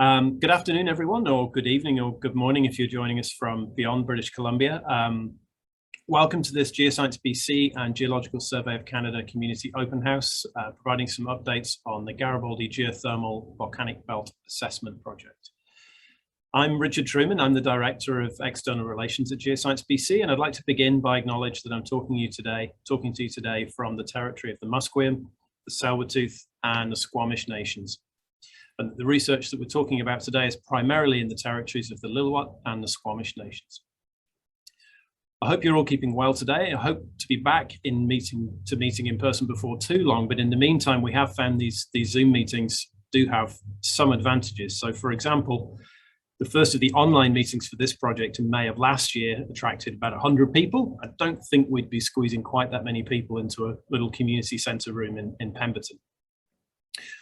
Good afternoon, everyone, or good evening, or good morning if you're joining us from beyond British Columbia. Welcome to this Geoscience BC and Geological Survey of Canada Community Open House, providing some updates on the Garibaldi Geothermal Volcanic Belt Assessment Project. I'm Richard Truman. I'm the Director of External Relations at Geoscience BC, and I'd like to begin by acknowledging that I'm talking to you today from the territory of the Musqueam, the Tsleil-Waututh, and the Squamish Nations. And the research that we're talking about today is primarily in the territories of the Lil'wat and the Squamish Nations. I hope you're all keeping well today. I hope to be back in meeting in person before too long, but in the meantime, we have found these Zoom meetings do have some advantages. So for example, the first of the online meetings for this project in May of last year attracted about 100 people. I don't think we'd be squeezing quite that many people into a little community centre room in Pemberton.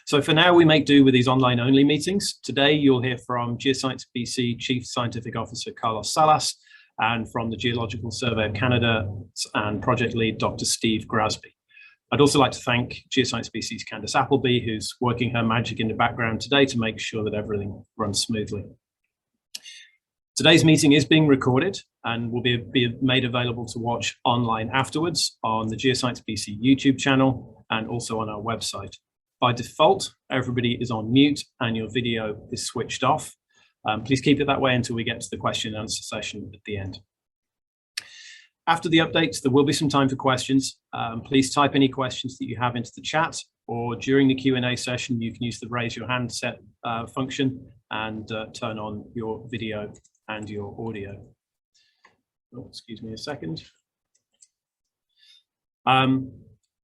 So for now, we make do with these online only meetings. Today, you'll hear from Geoscience BC Chief Scientific Officer Carlos Salas and from the Geological Survey of Canada and Project Lead Dr. Steve Grasby. I'd also like to thank Geoscience BC's Candice Appleby, who's working her magic in the background today to make sure that everything runs smoothly. Today's meeting is being recorded and will be made available to watch online afterwards on the Geoscience BC YouTube channel and also on our website. By default, everybody is on mute and your video is switched off. Please keep it that way until we get to the question and answer session at the end. After the updates, there will be some time for questions. Please type any questions that you have into the chat, or during the Q&A session, you can use the raise your hand set function and turn on your video and your audio. Oh, excuse me a second.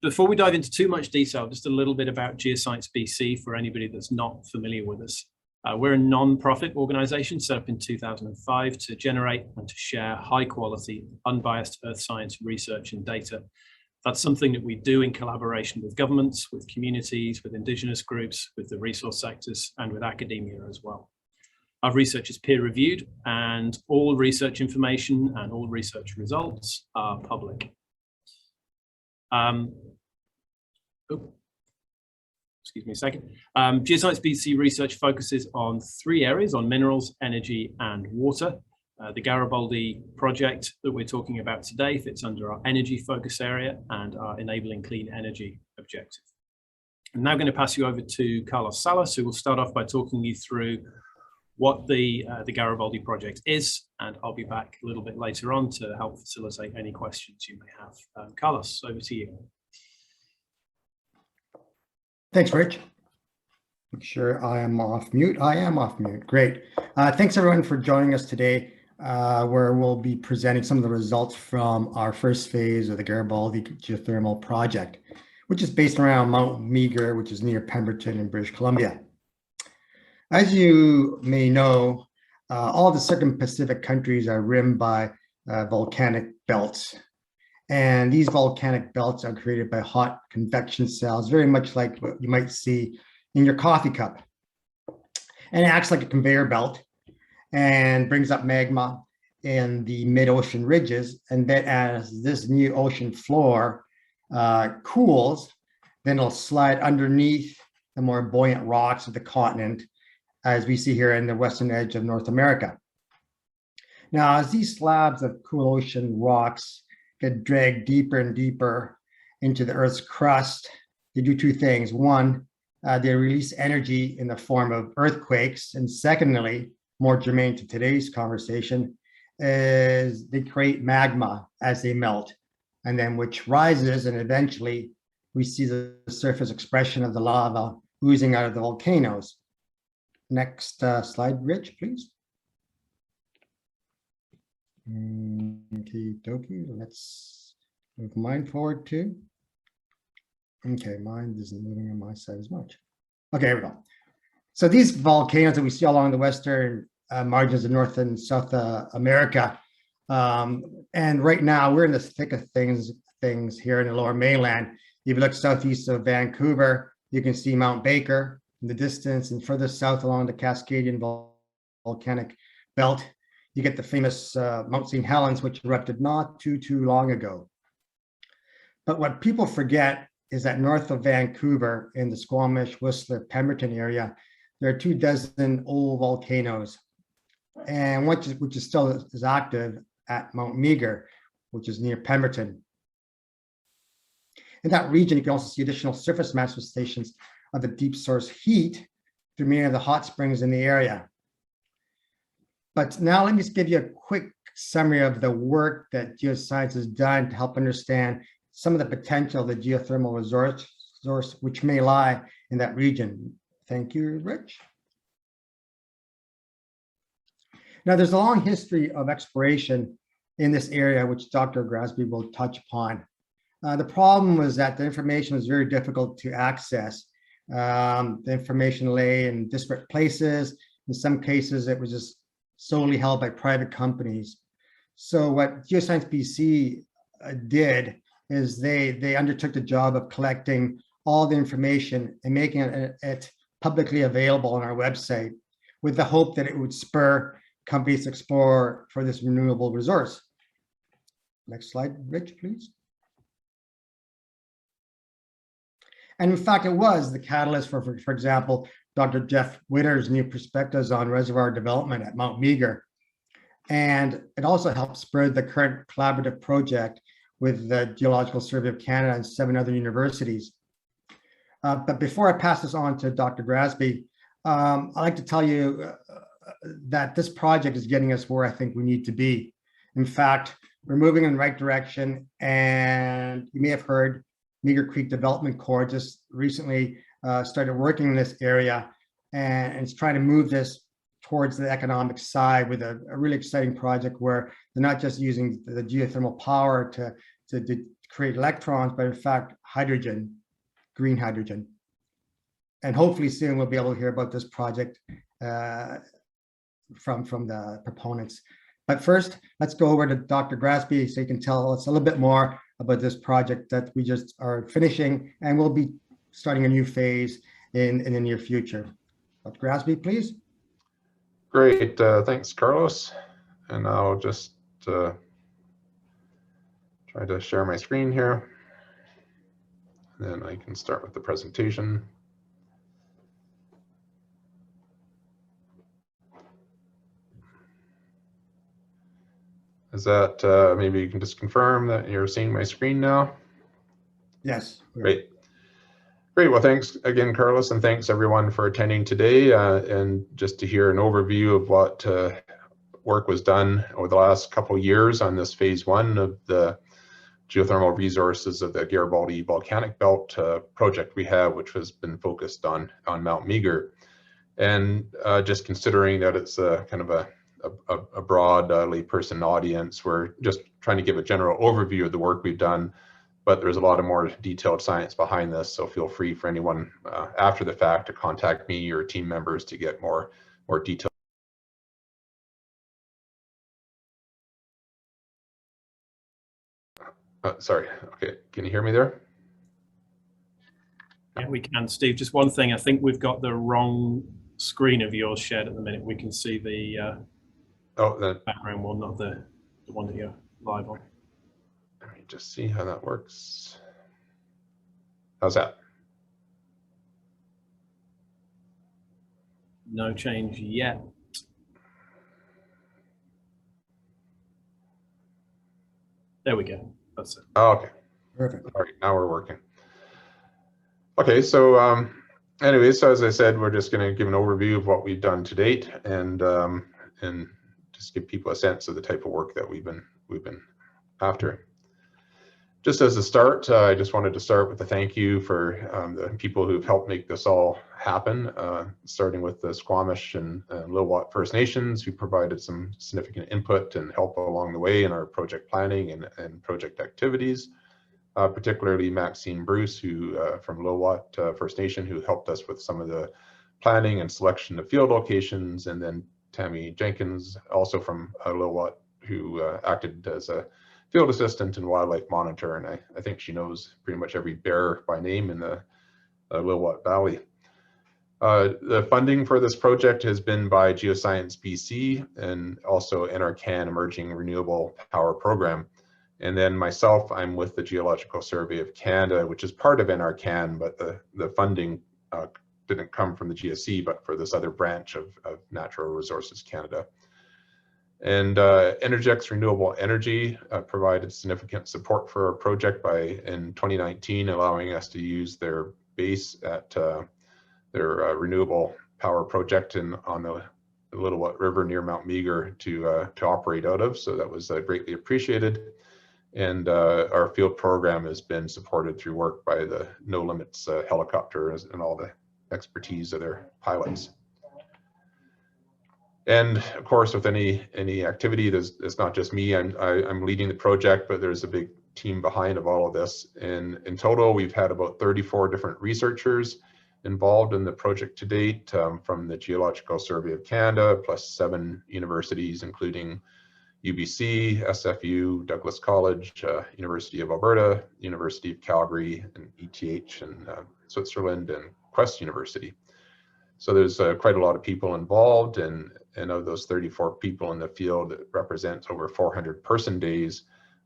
Before we dive into too much detail, just a little bit about Geoscience BC for anybody that's not familiar with us. We're a non-profit organization set up in 2005 to generate and to share high quality, unbiased earth science research and data. That's something that we do in collaboration with governments, with communities, with Indigenous groups, with the resource sectors, and with academia as well. Our research is peer reviewed and all research information and all research results are public. Excuse me a second. Geoscience BC research focuses on three areas: on minerals, energy, and water. The Garibaldi project that we're talking about today fits under our energy focus area and our enabling clean energy objective. I'm now going to pass you over to Carlos Salas, who will start off by talking you through what the Garibaldi project is, and I'll be back a little bit later on to help facilitate any questions you may have. Carlos, over to you. Thanks, Rich. Make sure I am off mute. I am off mute. Great. Thanks, everyone, for joining us today, where we'll be presenting some of the results from our first phase of the Garibaldi Geothermal Project, which is based around Mount Meager, which is near Pemberton in British Columbia. As you may know, all the Circum-Pacific countries are rimmed by volcanic belts. And these volcanic belts are created by hot convection cells, very much like what you might see in your coffee cup. And it acts like a conveyor belt and brings up magma in the mid-ocean ridges. And then as this new ocean floor cools, then it'll slide underneath the more buoyant rocks of the continent, as we see here in the western edge of North America. Now, as these slabs of cool ocean rocks get dragged deeper and deeper into the Earth's crust, they do two things. One, they release energy in the form of earthquakes. And secondly, more germane to today's conversation, is they create magma as they melt, and then which rises, and eventually we see the surface expression of the lava oozing out of the volcanoes. Next slide, Rich, please. Okie let's move mine forward too. Okay, mine isn't moving on my side as much. Okay, here we go. So these volcanoes that we see along the western margins of North and South America, and right now we're in the thick of things here in the Lower Mainland. If you look southeast of Vancouver, you can see Mount Baker in the distance, and further south along the Cascadian volcanic belt, you get the famous Mount St. Helens, which erupted not too long ago. But what people forget is that north of Vancouver in the Squamish, Whistler, Pemberton area, there are 24 old volcanoes, and which is still is active at Mount Meager, which is near Pemberton. In that region, you can also see additional surface manifestations of the deep source heat through many of the hot springs in the area. But now let me just give you a quick summary of the work that Geoscience has done to help understand some of the potential of the geothermal resource which may lie in that region. Thank you, Rich. Now, there's a long history of exploration in this area, which Dr. Grasby will touch upon. The problem was that the information was very difficult to access. The information lay in disparate places. In some cases, it was just solely held by private companies. So what Geoscience BC did is they undertook the job of collecting all the information and making it publicly available on our website, with the hope that it would spur companies to explore for this renewable resource. Next slide, Rich, please. And in fact, it was the catalyst for example, Dr. Jeff Witter's new perspectives on reservoir development at Mount Meager. And it also helped spur the current collaborative project with the Geological Survey of Canada and 7 other universities. But before I pass this on to Dr. Grasby, I'd like to tell you that this project is getting us where I think we need to be. In fact, we're moving in the right direction, and you may have heard Meager Creek Development Corps just recently started working in this area, and it's trying to move this towards the economic side with a really exciting project where they're not just using the geothermal power to create electrons, but in fact, hydrogen, green hydrogen. And hopefully soon we'll be able to hear about this project from the proponents. But first, let's go over to Dr. Grasby so he can tell us a little bit more about this project that we just are finishing, and we'll be starting a new phase in the near future. Dr. Grasby, please. Great, thanks, Carlos. And I'll just try to share my screen here. Then I can start with the presentation. Is that, maybe you can just confirm that you're seeing my screen now? Yes. Great. Great, well, thanks again, Carlos, and thanks everyone for attending today, and just to hear an overview of what work was done over the last couple of years on this phase 1 of the geothermal resources of the Garibaldi Volcanic Belt project we have, which has been focused on Mount Meager. And just considering that it's kind of a broad layperson audience, we're just trying to give a general overview of the work we've done, but there's a lot of more detailed science behind this, so feel free for anyone after the fact to contact me or team members to get more detail. Sorry, okay, can you hear me there? Yeah, we can, Steve. Just one thing, I think we've got the wrong screen of yours shared at the minute. We can see the background one, not the one that you're live on. Let me just see how that works. How's that? No change yet. There we go. That's it. Oh, okay. Perfect. All right, now we're working. Okay, so anyway, so as I said, we're just going to give an overview of what we've done to date, and just give people a sense of the type of work that we've been after. Just as a start, I just wanted to start with a thank you for the people who've helped make this all happen, starting with the Squamish and Lil'wat First Nations, who provided some significant input and help along the way in our project planning and project activities, particularly Maxine Bruce, who from Lil'wat First Nation, who helped us with some of the planning and selection of field locations, and then Tammy Jenkins, also from Lil'wat, who acted as a field assistant and wildlife monitor, and I think she knows pretty much every bear by name in the Lil'wat Valley. The funding for this project has been by Geoscience BC and also NRCan Emerging Renewable Power Program. And then myself, I'm with the Geological Survey of Canada, which is part of NRCan, but the funding didn't come from the GSC, but for this other branch of Natural Resources Canada. And Energex Renewable Energy provided significant support for our project by, in 2019, allowing us to use their base at their renewable power project on the Lillooet River near Mount Meagher to operate out of. So that was greatly appreciated. And our field program has been supported through work by the No Limits helicopter and all the expertise of their pilots. And of course, with any activity, it's not just me. I'm leading the project, but there's a big team behind of all of this. And in total, we've had about 34 different researchers involved in the project to date, from the Geological Survey of Canada, plus 7 universities, including UBC, SFU, Douglas College, University of Alberta, University of Calgary, and ETH in Switzerland, and Quest University. So there's quite a lot of people involved, and of those 34 people in the field, it represents over 400 person days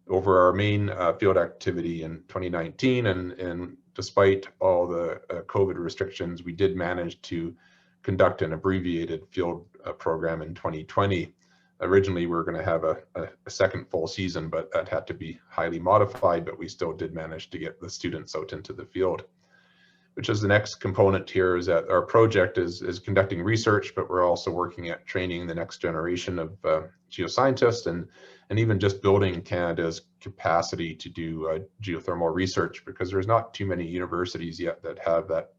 over our main field activity in 2019. And despite all the COVID restrictions, we did manage to conduct an abbreviated field program in 2020. Originally, we were going to have a second full season, but that had to be highly modified, but we still did manage to get the students out into the field. Which is the next component here, is that our project is conducting research, but we're also working at training the next generation of geoscientists and even just building Canada's capacity to do geothermal research, because there's not too many universities yet that have that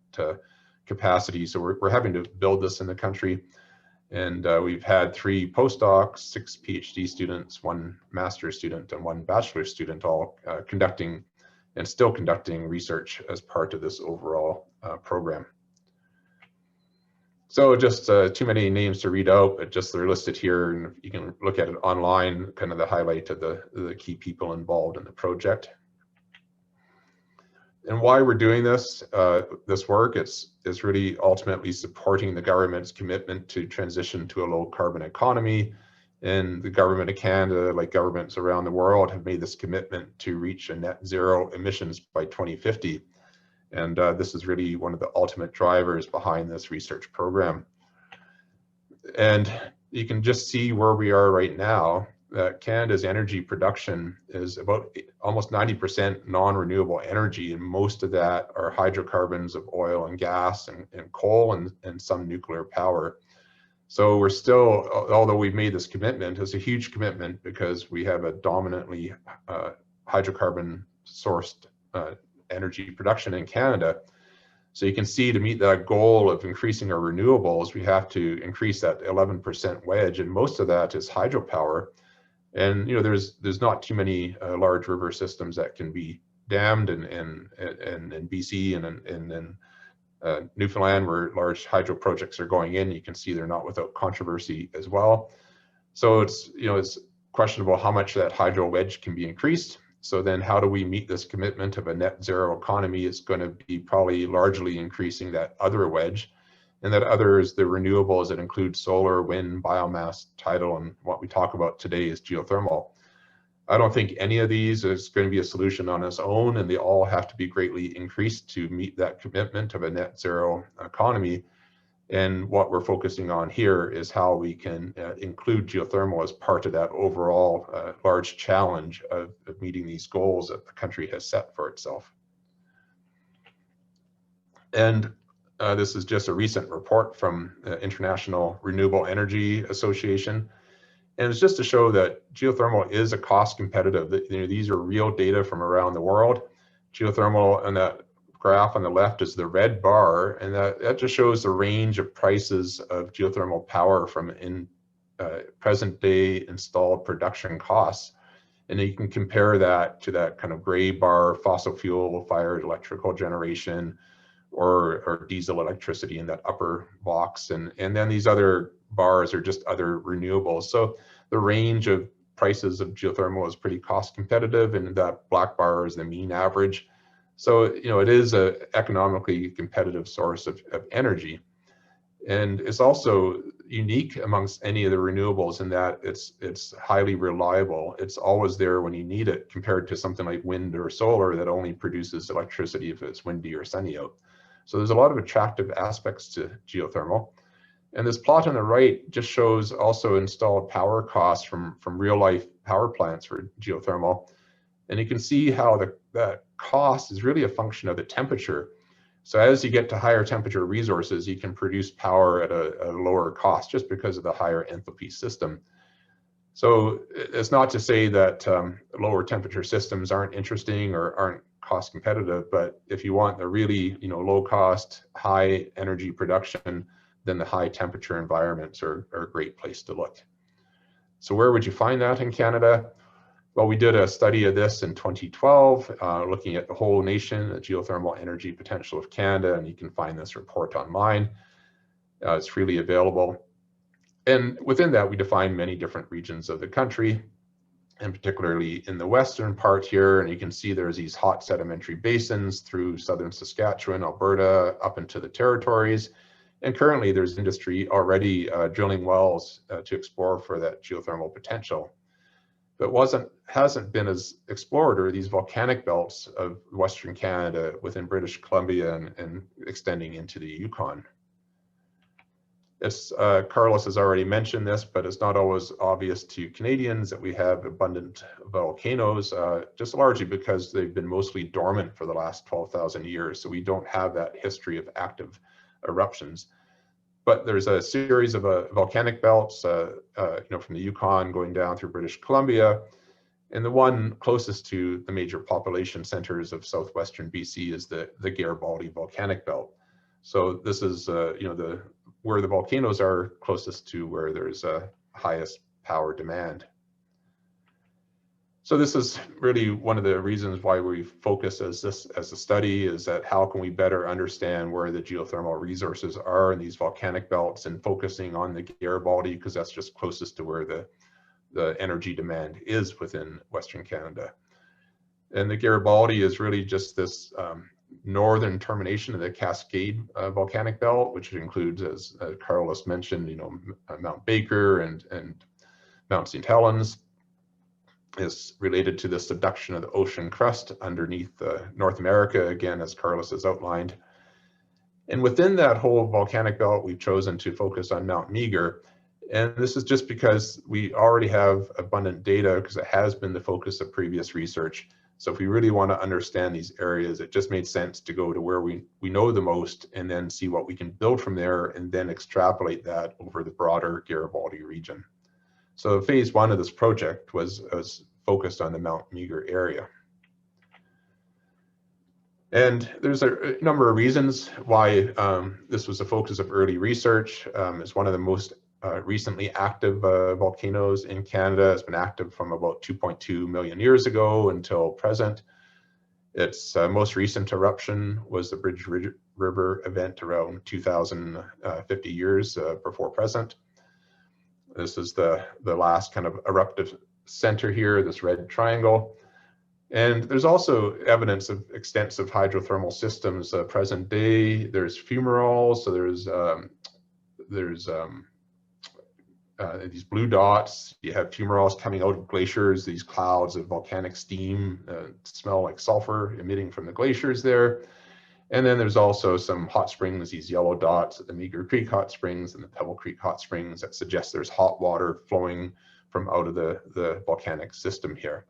capacity. So we're having to build this in the country. And we've had 3 postdocs, 6 PhD students, 1 master's student, and 1 bachelor's student, all conducting and still conducting research as part of this overall program. So just too many names to read out, but just they're listed here, and you can look at it online, kind of the highlight of the key people involved in the project. And why we're doing this work, it's really ultimately supporting the government's commitment to transition to a low carbon economy. And the government of Canada, like governments around the world, have made this commitment to reach a net zero emissions by 2050. And this is really one of the ultimate drivers behind this research program. And you can just see where we are right now, that Canada's energy production is about almost 90% non-renewable energy, and most of that are hydrocarbons of oil and gas and coal and some nuclear power. So we're still, although we've made this commitment, it's a huge commitment because we have a dominantly hydrocarbon sourced energy production in Canada. So you can see, to meet that goal of increasing our renewables, we have to increase that 11% wedge, and most of that is hydropower. And there's not too many large river systems that can be dammed in BC and Newfoundland, where large hydro projects are going in. You can see they're not without controversy as well. So it's questionable how much that hydro wedge can be increased. So then how do we meet this commitment of a net zero economy? It's going to be probably largely increasing that other wedge. And that other is the renewables that include solar, wind, biomass, tidal, and what we talk about today is geothermal. I don't think any of these is going to be a solution on its own, and they all have to be greatly increased to meet that commitment of a net zero economy. And what we're focusing on here is how we can include geothermal as part of that overall large challenge of meeting these goals that the country has set for itself. And this is just a recent report from the International Renewable Energy Association. And it's just to show that geothermal is a cost competitive. These are real data from around the world. Geothermal, and that graph on the left is the red bar, and that just shows the range of prices of geothermal power from present day installed production costs. And you can compare that to that kind of gray bar, fossil fuel fired electrical generation, or diesel electricity in that upper box. And then these other bars are just other renewables. So the range of prices of geothermal is pretty cost competitive, and that black bar is the mean average. So, it is an economically competitive source of energy. And it's also unique amongst any of the renewables in that it's highly reliable. It's always there when you need it, compared to something like wind or solar that only produces electricity if it's windy or sunny out. So there's a lot of attractive aspects to geothermal. And this plot on the right just shows also installed power costs from real life power plants for geothermal. And you can see how the cost is really a function of the temperature. So as you get to higher temperature resources, you can produce power at a lower cost just because of the higher enthalpy system. So it's not to say that lower temperature systems aren't interesting or aren't cost competitive, but if you want the really low cost, high energy production, then the high temperature environments are a great place to look. So where would you find that in Canada? Well, we did a study of this in 2012, looking at the whole nation, the geothermal energy potential of Canada, and you can find this report online. It's freely available. And within that, we define many different regions of the country, and particularly in the western part here, and you can see there's these hot sedimentary basins through southern Saskatchewan, Alberta, up into the territories. And currently there's industry already drilling wells to explore for that geothermal potential. But hasn't been as explored are these volcanic belts of Western Canada within British Columbia and extending into the Yukon. It's, Carlos has already mentioned this, but it's not always obvious to Canadians that we have abundant volcanoes, just largely because they've been mostly dormant for the last 12,000 years. So we don't have that history of active eruptions. But there's a series of volcanic belts, from the Yukon going down through British Columbia. And the one closest to the major population centers of southwestern BC is the Garibaldi Volcanic Belt. So this is, where the volcanoes are closest to where there's highest power demand. So this is really one of the reasons why we focus as a study, is that how can we better understand where the geothermal resources are in these volcanic belts, and focusing on the Garibaldi because that's just closest to where the energy demand is within Western Canada. And the Garibaldi is really just this northern termination of the Cascade volcanic belt, which includes, as Carlos mentioned, Mount Baker and Mount St. Helens. Is related to the subduction of the ocean crust underneath North America, again, as Carlos has outlined. And within that whole volcanic belt, we've chosen to focus on Mount Meager. And this is just because we already have abundant data, because it has been the focus of previous research. So if we really want to understand these areas, it just made sense to go to where we know the most, and then see what we can build from there, and then extrapolate that over the broader Garibaldi region. So phase one of this project was focused on the Mount Meager area. And there's a number of reasons why this was a focus of early research. It's one of the most recently active volcanoes in Canada. It's been active from about 2.2 million years ago until present. Its most recent eruption was the Bridge River event around 2,050 years before present. This is the last kind of eruptive center here, this red triangle. And there's also evidence of extensive hydrothermal systems present day. There's fumaroles, so there's these blue dots. You have fumaroles coming out of glaciers, these clouds of volcanic steam, smell like sulfur emitting from the glaciers there. And then there's also some hot springs, these yellow dots at the Meager Creek Hot Springs and the Pebble Creek Hot Springs, that suggest there's hot water flowing from out of the volcanic system here.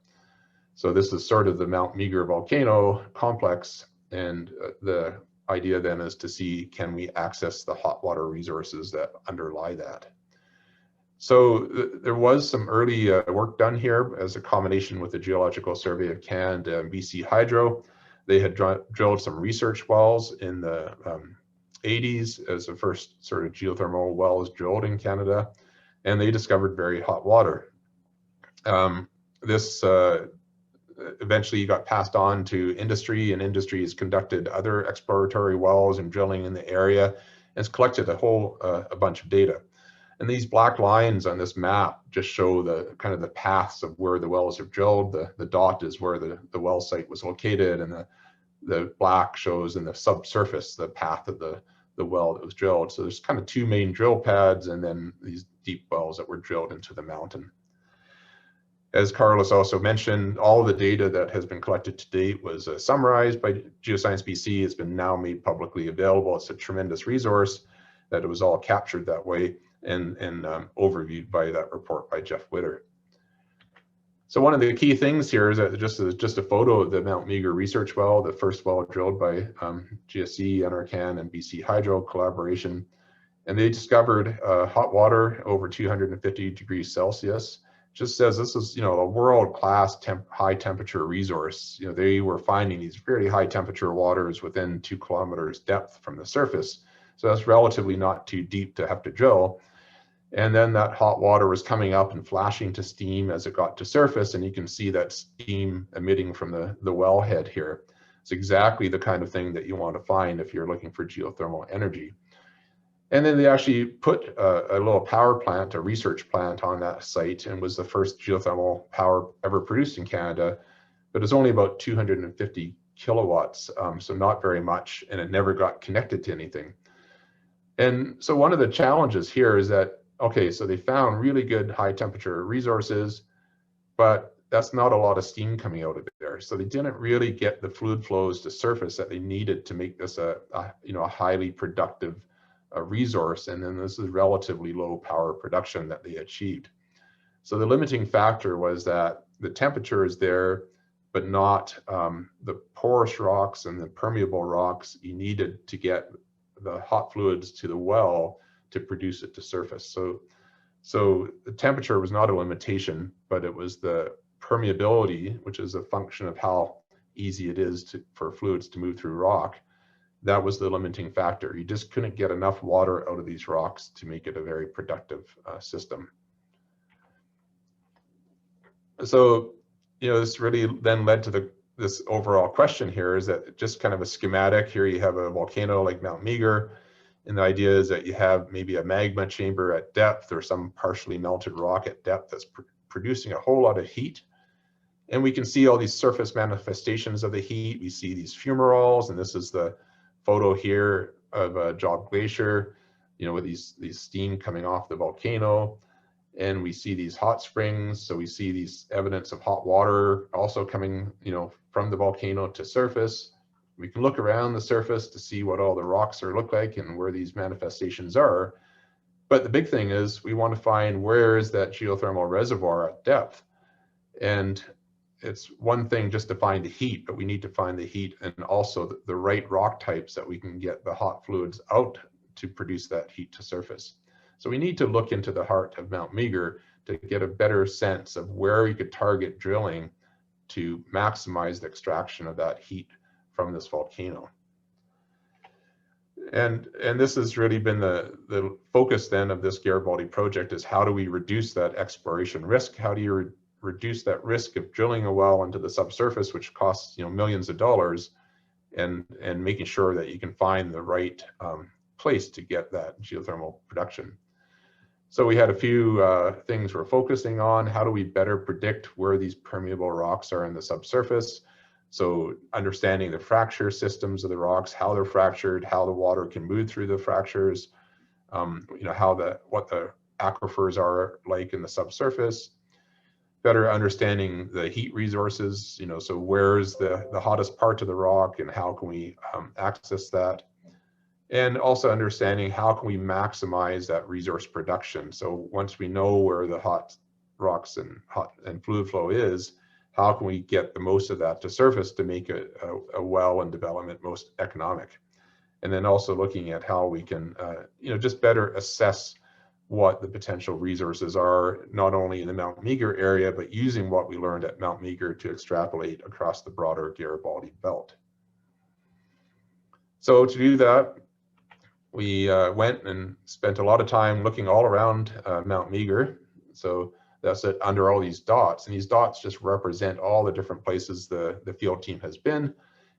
So this is sort of the Mount Meager volcano complex, and the idea then is to see, can we access the hot water resources that underlie that? So there was some early work done here as a combination with the Geological Survey of Canada and BC Hydro. They had drilled some research wells in the 80s as the first sort of geothermal wells drilled in Canada, and they discovered very hot water. This eventually got passed on to industry, and industry has conducted other exploratory wells and drilling in the area, and has collected a bunch of data. And these black lines on this map just show the kind of the paths of where the wells are drilled. The dot is where the well site was located, and the black shows in the subsurface the path of the well that was drilled. So there's kind of two main drill pads, and then these deep wells that were drilled into the mountain. As Carlos also mentioned, all the data that has been collected to date was summarized by Geoscience BC. It's been now made publicly available. It's a tremendous resource that it was all captured that way and overviewed by that report by Jeff Witter. So one of the key things here is that just a photo of the Mount Meager research well, the first well drilled by GSE, NRCan, and BC Hydro collaboration. And they discovered hot water over 250 degrees Celsius. Just says this is, a world-class high temperature resource. They were finding these very high temperature waters within 2 kilometers depth from the surface. So that's relatively not too deep to have to drill. And then that hot water was coming up and flashing to steam as it got to surface. And you can see that steam emitting from the wellhead here. It's exactly the kind of thing that you want to find if you're looking for geothermal energy. And then they actually put a little power plant, a research plant on that site, and was the first geothermal power ever produced in Canada, but it's only about 250 kilowatts, so not very much, and it never got connected to anything. And so one of the challenges here is that, okay, so they found really good high temperature resources, but that's not a lot of steam coming out of there. So they didn't really get the fluid flows to surface that they needed to make this a highly productive resource, and then this is relatively low power production that they achieved. So the limiting factor was that the temperature is there, but not the porous rocks and the permeable rocks you needed to get the hot fluids to the well to produce it to surface. So the temperature was not a limitation, but it was the permeability, which is a function of how easy it is for fluids to move through rock. That was the limiting factor. You just couldn't get enough water out of these rocks to make it a very productive system. So, this really then led to this overall question here, is that just kind of a schematic. Here you have a volcano like Mount Meager, and the idea is that you have maybe a magma chamber at depth or some partially melted rock at depth that's producing a whole lot of heat. And we can see all these surface manifestations of the heat. We see these fumaroles, and this is the photo here of a Job Glacier, with these steam coming off the volcano. And we see these hot springs. So we see these evidence of hot water also coming, from the volcano to surface. We can look around the surface to see what all the rocks look like and where these manifestations are. But the big thing is we want to find where is that geothermal reservoir at depth. And it's one thing just to find the heat, but we need to find the heat and also the right rock types that we can get the hot fluids out to produce that heat to surface. So we need to look into the heart of Mount Meager to get a better sense of where we could target drilling to maximize the extraction of that heat from this volcano. And this has really been the focus then of this Garibaldi project, is how do we reduce that exploration risk? How do you reduce that risk of drilling a well into the subsurface, which costs millions of dollars, and making sure that you can find the right place to get that geothermal production. So we had a few things we're focusing on. How do we better predict where these permeable rocks are in the subsurface? So understanding the fracture systems of the rocks, how they're fractured, how the water can move through the fractures, what the aquifers are like in the subsurface. Better understanding the heat resources, so where's the hottest part of the rock and how can we access that? And also understanding how can we maximize that resource production. So once we know where the hot rocks and fluid flow is, how can we get the most of that to surface to make a well and development most economic? And then also looking at how we can, just better assess what the potential resources are, not only in the Mount Meager area, but using what we learned at Mount Meager to extrapolate across the broader Garibaldi belt. So to do that, we went and spent a lot of time looking all around Mount Meager. So that's it under all these dots, and these dots just represent all the different places the field team has been,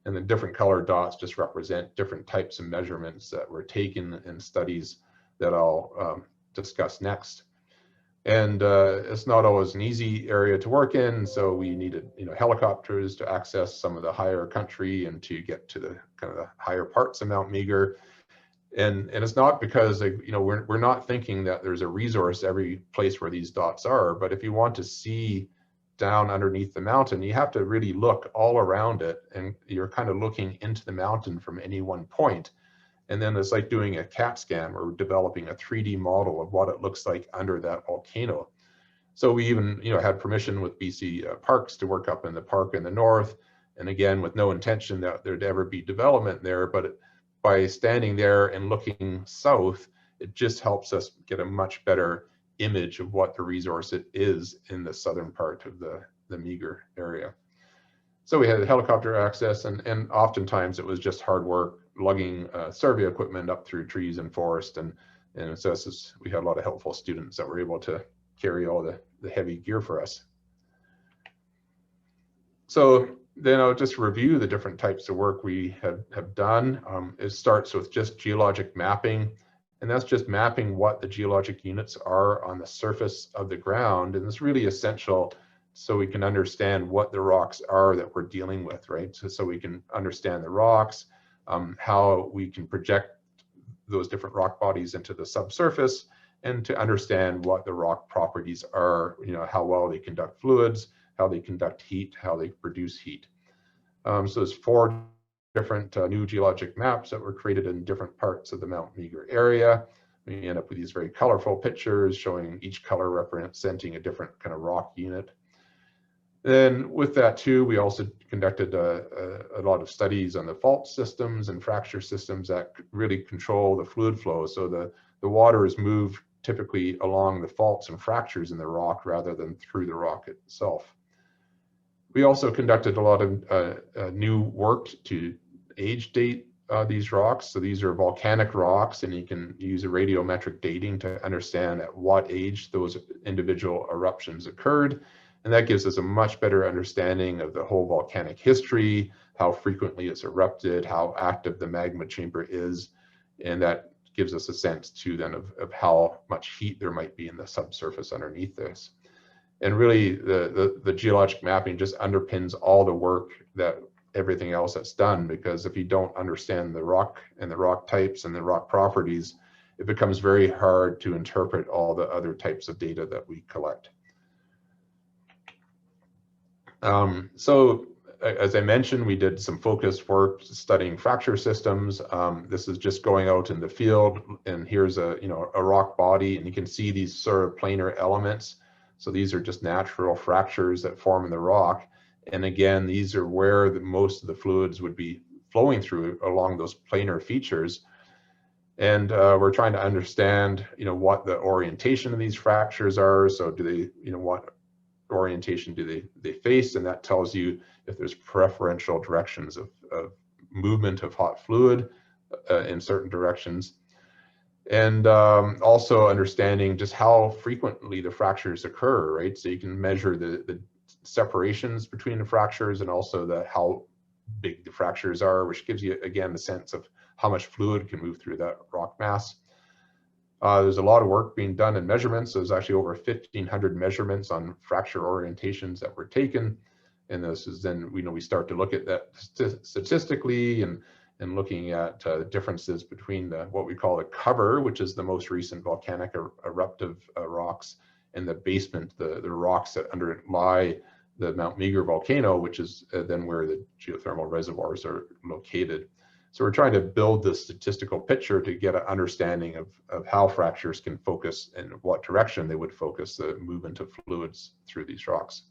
and the different colored dots just represent different types of measurements that were taken in studies that I'll discuss next. And it's not always an easy area to work in, so we needed helicopters to access some of the higher country and to get to the kind of the higher parts of Mount Meager. And it's not because we're not thinking that there's a resource every place where these dots are, but if you want to see down underneath the mountain, you have to really look all around it, and you're kind of looking into the mountain from any one point. And then it's like doing a CAT scan or developing a 3D model of what it looks like under that volcano. So we even, had permission with BC Parks to work up in the park in the north, and again, with no intention that there'd ever be development there, but by standing there and looking south, it just helps us get a much better image of what the resource it is in the southern part of the Meager area. So we had helicopter access, and oftentimes it was just hard work lugging survey equipment up through trees and forest, and so we had a lot of helpful students that were able to carry all the heavy gear for us. So then I'll just review the different types of work we have done. It starts with just geologic mapping, and that's just mapping what the geologic units are on the surface of the ground, and it's really essential so we can understand what the rocks are that we're dealing with, right? So we can understand the rocks, how we can project those different rock bodies into the subsurface, and to understand what the rock properties are, how well they conduct fluids, how they conduct heat, how they produce heat. So there's 4 different new geologic maps that were created in different parts of the Mount Meager area. We end up with these very colorful pictures showing each color representing a different kind of rock unit. Then with that too, we also conducted a lot of studies on the fault systems and fracture systems that really control the fluid flow. So the water is moved typically along the faults and fractures in the rock rather than through the rock itself. We also conducted a lot of new work to age date these rocks. So these are volcanic rocks, and you can use a radiometric dating to understand at what age those individual eruptions occurred. And that gives us a much better understanding of the whole volcanic history, how frequently it's erupted, how active the magma chamber is, and that gives us a sense too then of how much heat there might be in the subsurface underneath this. And really the geologic mapping just underpins all the work that everything else that's done, because if you don't understand the rock and the rock types and the rock properties, it becomes very hard to interpret all the other types of data that we collect. So as I mentioned, we did some focused work studying fracture systems. This is just going out in the field, and here's a rock body, and you can see these sort of planar elements. So these are just natural fractures that form in the rock. And again, these are where most of the fluids would be flowing through along those planar features. And we're trying to understand, what the orientation of these fractures are. So do they, what orientation do they face? And that tells you if there's preferential directions of movement of hot fluid in certain directions. And also understanding just how frequently the fractures occur, right? So you can measure the separations between the fractures, and also how big the fractures are, which gives you, again, the sense of how much fluid can move through that rock mass. There's a lot of work being done in measurements. There's actually over 1,500 measurements on fracture orientations that were taken. And this is then, we start to look at that statistically and looking at differences between what we call the cover, which is the most recent volcanic eruptive rocks, and the basement, the rocks that underlie the Mount Meager volcano, which is then where the geothermal reservoirs are located. So we're trying to build this statistical picture to get an understanding of how fractures can focus and what direction they would focus the movement of fluids through these rocks.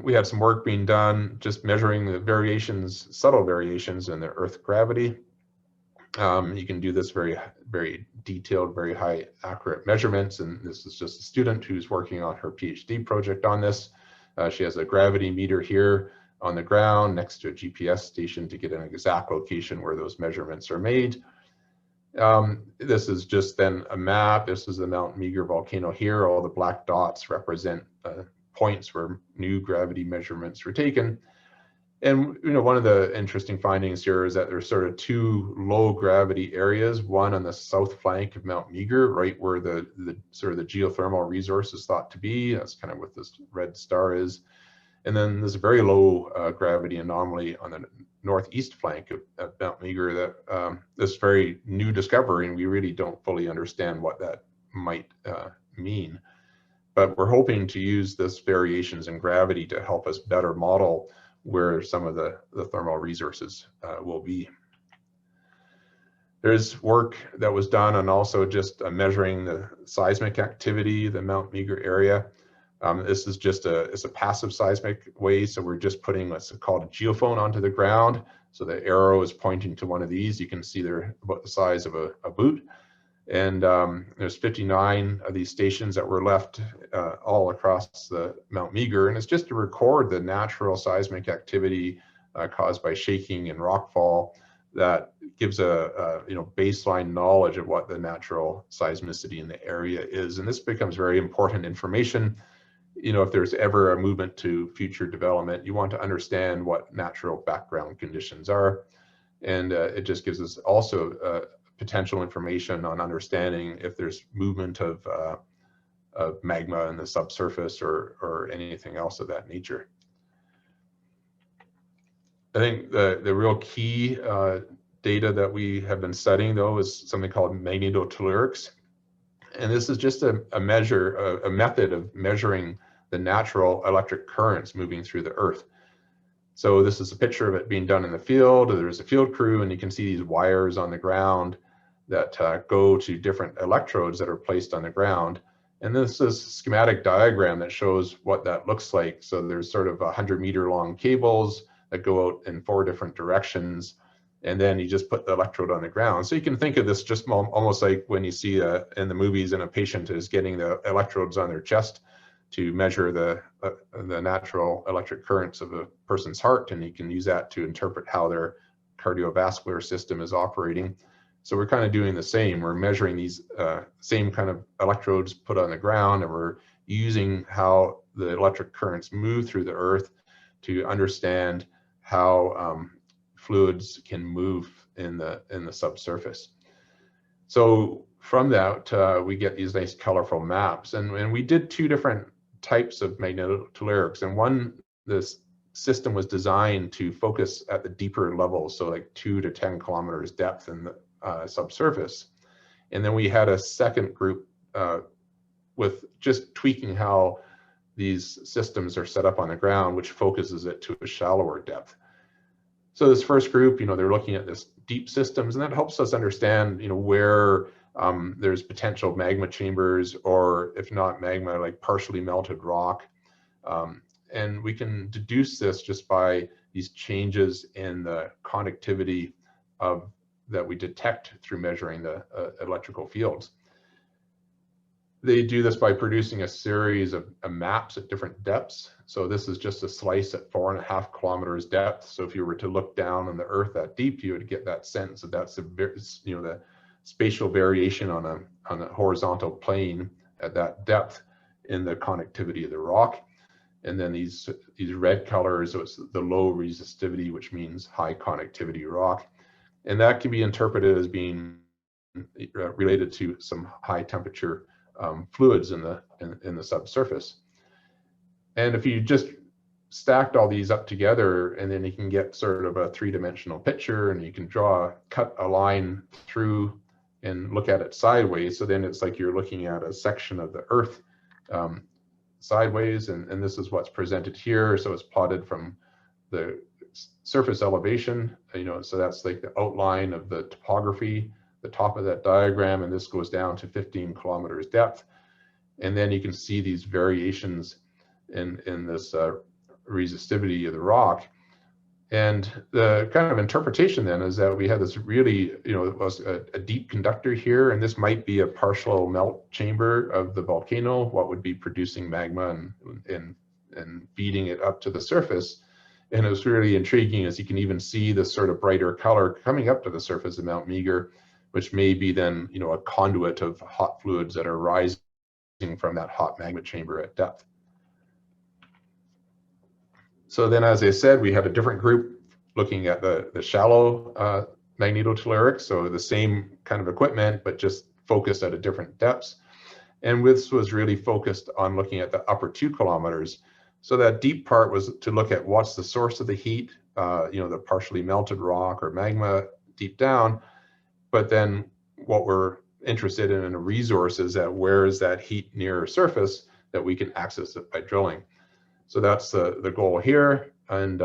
We had some work being done just measuring the variations, subtle variations in the Earth gravity. You can do this very, very detailed, very high accurate measurements. And this is just a student who's working on her PhD project on this. She has a gravity meter here on the ground next to a GPS station to get an exact location where those measurements are made. This is just then a map. This is the Mount Meager volcano here. All the black dots represent points where new gravity measurements were taken. And one of the interesting findings here is that there's sort of 2 low gravity areas, one on the south flank of Mount Meager, right where the sort of the geothermal resource is thought to be. That's kind of what this red star is. And then there's a very low gravity anomaly on the northeast flank of Mount Meager that this very new discovery, and we really don't fully understand what that might mean. but we're hoping to use this variations in gravity to help us better model where some of the thermal resources will be. There's work that was done on also just measuring the seismic activity, the Mount Meager area. This is just it's a passive seismic way, so we're just putting what's called a geophone onto the ground. So the arrow is pointing to one of these. You can see they're about the size of a boot. And there's 59 of these stations that were left all across the Mount Meager, and it's just to record the natural seismic activity caused by shaking and rockfall that gives a baseline knowledge of what the natural seismicity in the area is. And this becomes very important information. If there's ever a movement to future development, you want to understand what natural background conditions are. And it just gives us also potential information on understanding if there's movement of magma in the subsurface or anything else of that nature. I think the real key data that we have been studying, though, is something called Magnetolyrics. And this is just a method of measuring the natural electric currents moving through the earth. So this is a picture of it being done in the field. There's a field crew, and you can see these wires on the ground that go to different electrodes that are placed on the ground. And this is a schematic diagram that shows what that looks like. So there's sort of 100-meter long cables that go out in 4 different directions. And then you just put the electrode on the ground. So you can think of this just almost like when you see in the movies, and a patient is getting the electrodes on their chest to measure the natural electric currents of a person's heart, and you can use that to interpret how their cardiovascular system is operating. So we're kind of doing the same. We're measuring these same kind of electrodes put on the ground, and we're using how the electric currents move through the earth to understand how fluids can move in the subsurface. So from that, we get these nice colorful maps. And we did 2 different types of magnetolyrics. And one, this system was designed to focus at the deeper levels, so like 2 to 10 kilometers depth in the subsurface. And then we had a second group with just tweaking how these systems are set up on the ground, which focuses it to a shallower depth. So this first group, they're looking at this deep systems, and that helps us understand, where there's potential magma chambers, or if not magma, like partially melted rock. And we can deduce this just by these changes in the conductivity that we detect through measuring the electrical fields. They do this by producing a series of maps at different depths. So this is just a slice at 4.5 kilometers depth. So if you were to look down on the earth that deep, you would get that sense that that's the spatial variation on a horizontal plane at that depth in the conductivity of the rock. And then these red colors, so it's the low resistivity, which means high conductivity rock. And that can be interpreted as being related to some high temperature fluids in the subsurface. And if you just stacked all these up together, and then you can get sort of a 3-dimensional picture, and you can cut a line through and look at it sideways. So then it's like you're looking at a section of the earth sideways, and this is what's presented here. So it's plotted from the surface elevation, so that's like the outline of the topography, the top of that diagram, and this goes down to 15 kilometers depth. And then you can see these variations in this resistivity of the rock. And the kind of interpretation then is that we have this really, it was a deep conductor here, and this might be a partial melt chamber of the volcano, what would be producing magma and feeding it up to the surface. And it was really intriguing, as you can even see this sort of brighter color coming up to the surface of Mount Meager, which may be then, a conduit of hot fluids that are rising from that hot magma chamber at depth. So then, as I said, we had a different group looking at the shallow magnetolyrics, so the same kind of equipment, but just focused at a different depths. And this was really focused on looking at the upper 2 kilometers. So that deep part was to look at what's the source of the heat, the partially melted rock or magma deep down. But then what we're interested in a resource is that where is that heat near surface that we can access it by drilling. So that's the goal here. And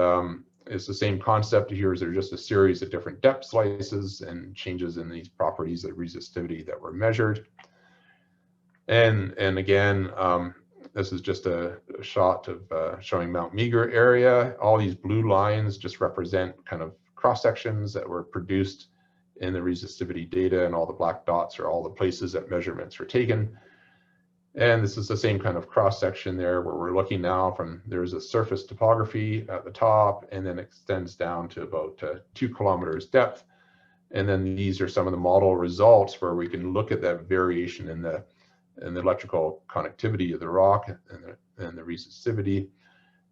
it's the same concept here. Is there just a series of different depth slices and changes in these properties of resistivity that were measured. And again, this is just a shot of showing Mount Meager area. All these blue lines just represent kind of cross sections that were produced in the resistivity data, and all the black dots are all the places that measurements were taken. And this is the same kind of cross section there, where we're looking now from, there's a surface topography at the top, and then extends down to about 2 kilometers depth. And then these are some of the model results where we can look at that variation in the electrical conductivity of the rock and the resistivity.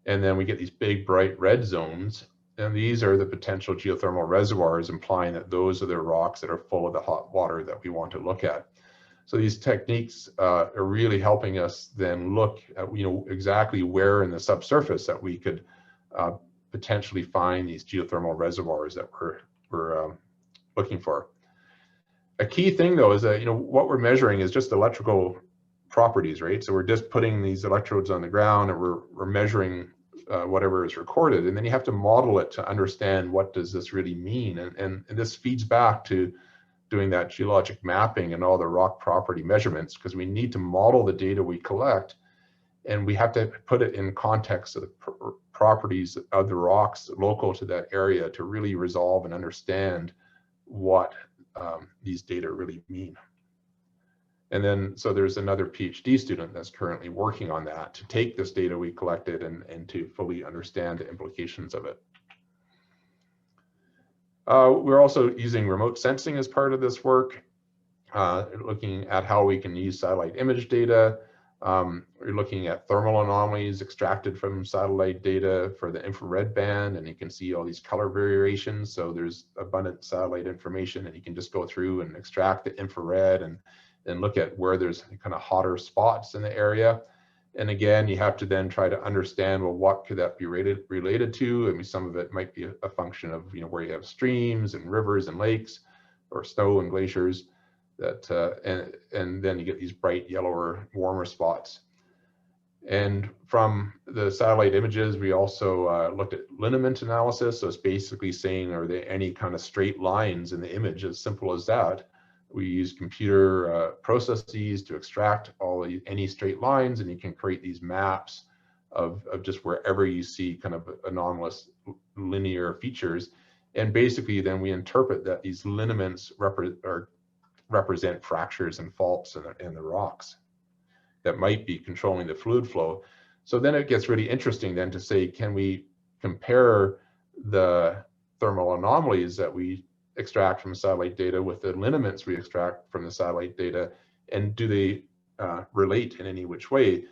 And then we get these big bright red zones, and these are the potential geothermal reservoirs, implying that those are the rocks that are full of the hot water that we want to look at. So these techniques are really helping us then look at, exactly where in the subsurface that we could potentially find these geothermal reservoirs that we're looking for. A key thing though is that, what we're measuring is just electrical properties, right? So we're just putting these electrodes on the ground, and we're measuring whatever is recorded, and then you have to model it to understand what does this really mean. And this feeds back to doing that geologic mapping and all the rock property measurements, because we need to model the data we collect, and we have to put it in context of the properties of the rocks local to that area to really resolve and understand what these data really mean. And then, so there's another PhD student that's currently working on that, to take this data we collected and to fully understand the implications of it. We're also using remote sensing as part of this work, looking at how we can use satellite image data. We're looking at thermal anomalies extracted from satellite data for the infrared band, and you can see all these color variations. So there's abundant satellite information, and you can just go through and extract the infrared and look at where there's kind of hotter spots in the area. And again, you have to then try to understand, well, what could that be related to? I mean, some of it might be a function of, where you have streams and rivers and lakes, or snow and glaciers, that and then you get these bright yellower, warmer spots. And from the satellite images, we also looked at lineament analysis. So it's basically saying, are there any kind of straight lines in the image? As simple as that. We use computer processes to extract any straight lines, and you can create these maps of just wherever you see kind of anomalous linear features. And basically then we interpret that these lineaments represent fractures and faults in the rocks that might be controlling the fluid flow. So then it gets really interesting then to say, can we compare the thermal anomalies that we extract from satellite data with the lineaments we extract from the satellite data, and do they relate in any which way?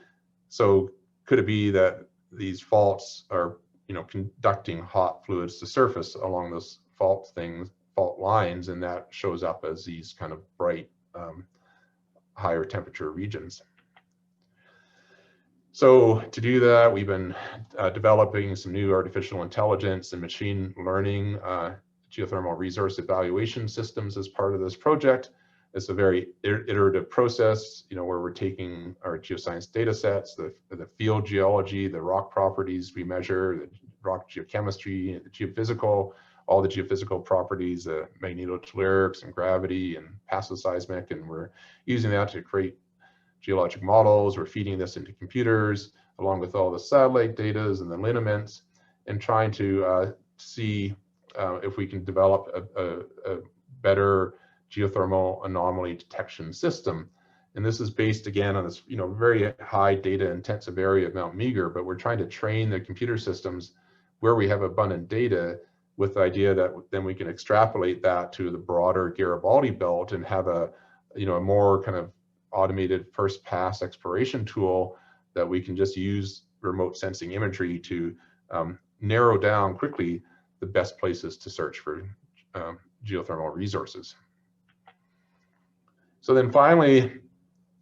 So could it be that these faults are conducting hot fluids to surface along those fault lines, and that shows up as these kind of bright higher temperature regions? So to do that, we've been developing some new artificial intelligence and machine learning geothermal resource evaluation systems as part of this project. It's a very iterative process, where we're taking our geoscience data sets, the field geology, the rock properties we measure, the rock geochemistry, the geophysical, all the geophysical properties, magnetolyrics and gravity and passive seismic, and we're using that to create geologic models. We're feeding this into computers along with all the satellite data and the lineaments, and trying to see if we can develop a better geothermal anomaly detection system. And this is based again on this very high data intensive area of Mount Meager, but we're trying to train the computer systems where we have abundant data, with the idea that then we can extrapolate that to the broader Garibaldi belt and have a more kind of automated first pass exploration tool that we can just use remote sensing imagery to narrow down quickly the best places to search for geothermal resources. So then finally,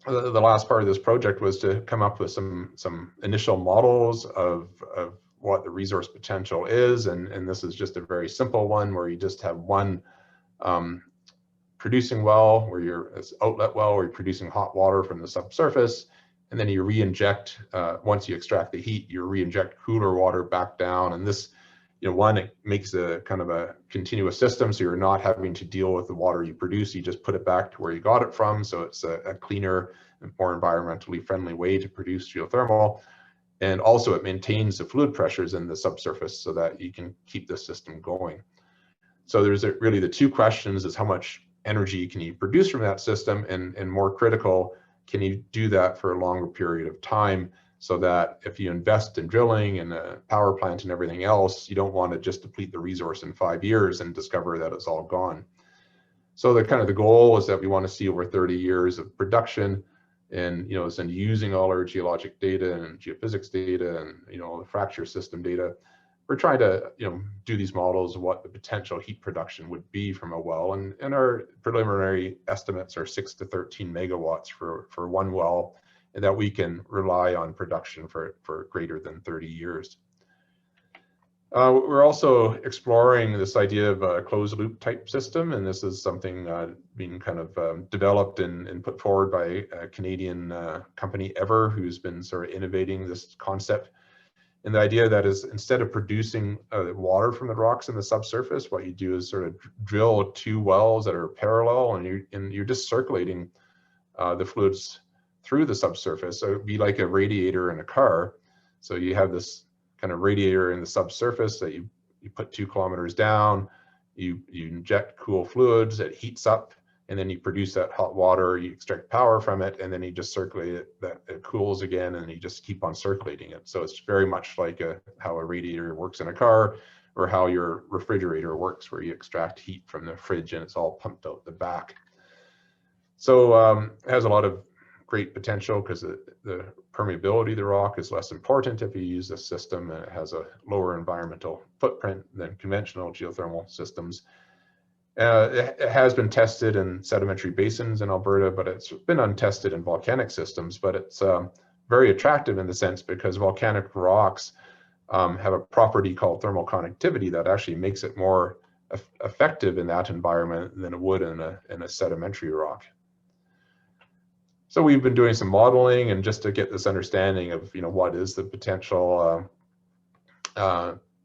the last part of this project was to come up with some initial models of what the resource potential is, and this is just a very simple one where you just have one producing well, where you're outlet well, where you're producing hot water from the subsurface, and then you re-inject, once you extract the heat, you re-inject cooler water back down. And this, one, it makes a kind of a continuous system, so you're not having to deal with the water you produce. You just put it back to where you got it from. So it's a cleaner and more environmentally friendly way to produce geothermal. And also it maintains the fluid pressures in the subsurface so that you can keep the system going. So there's really the two questions is how much energy can you produce from that system, and more critical, can you do that for a longer period of time, so that if you invest in drilling and a power plant and everything else, you don't want to just deplete the resource in 5 years and discover that it's all gone. So the kind of the goal is that we want to see over 30 years of production, and then using all our geologic data and geophysics data and the fracture system data, we're trying to do these models of what the potential heat production would be from a well, and our preliminary estimates are 6 to 13 megawatts for one well, and that we can rely on production for greater than 30 years. We're also exploring this idea of a closed loop type system, and this is something being kind of developed and put forward by a Canadian company, Ever, who's been sort of innovating this concept. And the idea that is, instead of producing water from the rocks in the subsurface, what you do is sort of drill 2 wells that are parallel, and you're just circulating the fluids through the subsurface. So it'd be like a radiator in a car. So you have this kind of radiator in the subsurface that you put 2 kilometers down, you inject cool fluids, it heats up, and then you produce that hot water, you extract power from it, and then you just circulate it, that it cools again, and you just keep on circulating it. So it's very much like how a radiator works in a car, or how your refrigerator works, where you extract heat from the fridge and it's all pumped out the back. So it has a lot of great potential because the permeability of the rock is less important if you use this system, and it has a lower environmental footprint than conventional geothermal systems. It has been tested in sedimentary basins in Alberta, but it's been untested in volcanic systems. But it's very attractive in the sense because volcanic rocks have a property called thermal conductivity that actually makes it more effective in that environment than it would in a sedimentary rock. So we've been doing some modeling, and just to get this understanding of what is the potential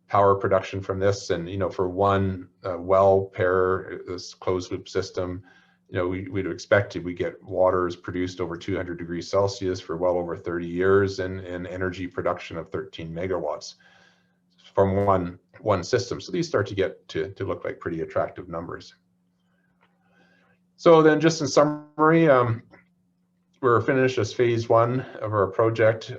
power production from this, and for one well pair, this closed loop system, we'd expect we get waters produced over 200 degrees Celsius for well over 30 years, and energy production of 13 megawatts from one system. So these start to get to look like pretty attractive numbers. So then, just in summary, we're finished as phase 1 of our project,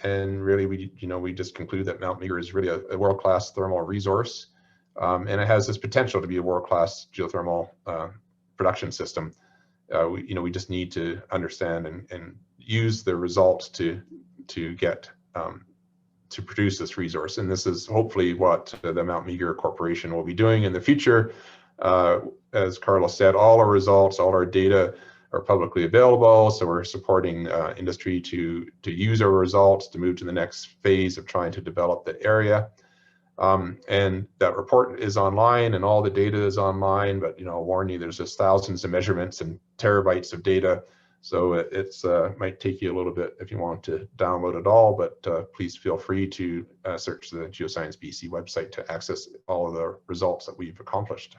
and really we just conclude that Mount Meager is really a world-class thermal resource, and it has this potential to be a world-class geothermal production system. We just need to understand and use the results to get to produce this resource, and this is hopefully what the Mount Meager Corporation will be doing in the future. As Carlos said, all our results, all our data are publicly available, so we're supporting industry to use our results to move to the next phase of trying to develop the area. And that report is online, and all the data is online, but I'll warn you, there's just thousands of measurements and terabytes of data, so it's might take you a little bit if you want to download it all, but please feel free to search the Geoscience BC website to access all of the results that we've accomplished.